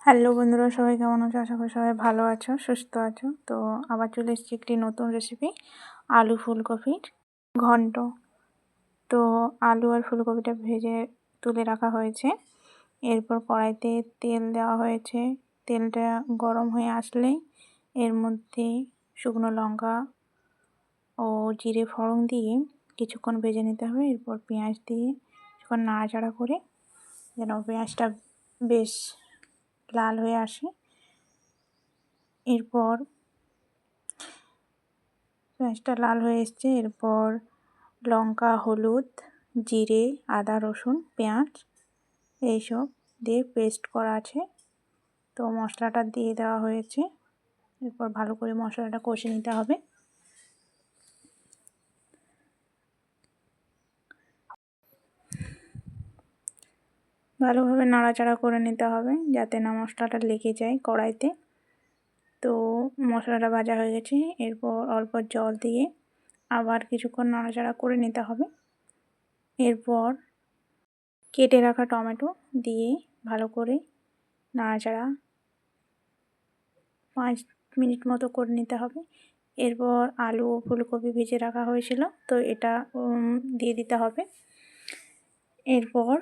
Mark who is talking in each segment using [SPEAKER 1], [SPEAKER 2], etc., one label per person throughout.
[SPEAKER 1] Hello বন্ধুরা, সবাই কেমন আছো? আশা করি সবাই ভালো আছো, সুস্থ আছো। তো আবার চলে এসেছি একটি নতুন রেসিপি, আলু ফুলকপির ঘন্ট। তো আলু আর ফুলকপিটা ভেজে তুলে রাখা হয়েছে। এরপর কড়াইতে তেল দেওয়া হয়েছে। তেলটা গরম হয়ে আসলেই এর মধ্যে শুকনো লঙ্কা ও জিরে ফোড়ন দিয়ে কিছুক্ষণ ভেজে নিতে হবে। এরপর পেঁয়াজ দিয়ে কিছুক্ষণ নাড়াচাড়া করে যেন পেঁয়াজটা বেশ লাল হয়ে আসে। এরপর পেঁয়াজটা লাল হয়ে এসছে। এরপর লঙ্কা, হলুদ, জিরে, আদা, রসুন, পেঁয়াজ এইসব দিয়ে পেস্ট করা আছে। তো মশলাটা দিয়ে দেওয়া হয়েছে। এরপর ভালো করে মশলাটা কষে নিতে হবে। ভালোভাবে নাড়াচাড়া করে নিতে হবে যাতে না মশলাটা লেগে যায় কড়াইতে। তো মশলাটা ভাজা হয়ে গেছে। এরপর অল্প জল দিয়ে আবার কিছুক্ষণ নাড়াচাড়া করে নিতে হবে। এরপর কেটে রাখা টমেটো দিয়ে ভালো করে নাড়াচাড়া 5 মিনিট মতো করে নিতে হবে। এরপর আলু ও ফুলকপি ভেজে রাখা হয়েছিল, তো এটা দিয়ে দিতে হবে। এরপর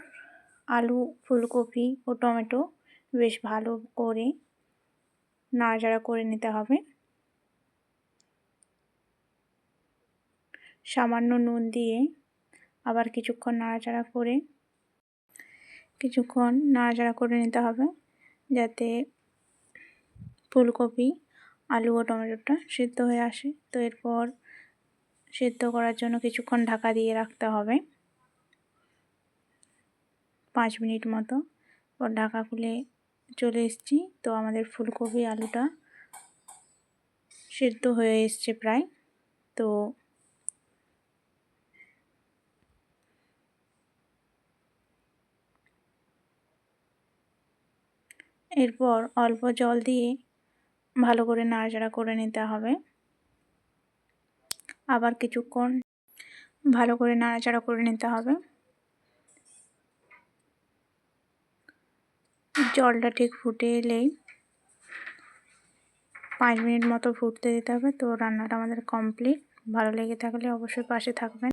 [SPEAKER 1] আলু, ফুলকপি ও টমেটো বেশ ভালো করে নাড়াচাড়া করে নিতে হবে। সামান্য নুন দিয়ে আবার কিছুক্ষণ নাড়াচাড়া করে নিতে হবে যাতে ফুলকপি, আলু ও টমেটোটা সিদ্ধ হয়ে আসে। তো এরপর সিদ্ধ করার জন্য কিছুক্ষণ ঢাকা দিয়ে রাখতে হবে 5 মিনিট মতো। পর ঢাকা খুলে চলে এসেছি। তো আমাদের ফুলকপি, আলুটা সিদ্ধ হয়ে এসছে প্রায়। তো এরপর অল্প জল দিয়ে ভালো করে নাড়াচাড়া করে নিতে হবে। আবার কিছুক্ষণ ভালো করে নাড়াচাড়া করে নিতে হবে। জলটা ঠিক ফুটে এলেই 5 মিনিট মতো ফুটতে দিতে হবে। তো রান্নাটা আমাদের কমপ্লিট। ভালো লেগে থাকলে অবশ্যই পাশে থাকবেন।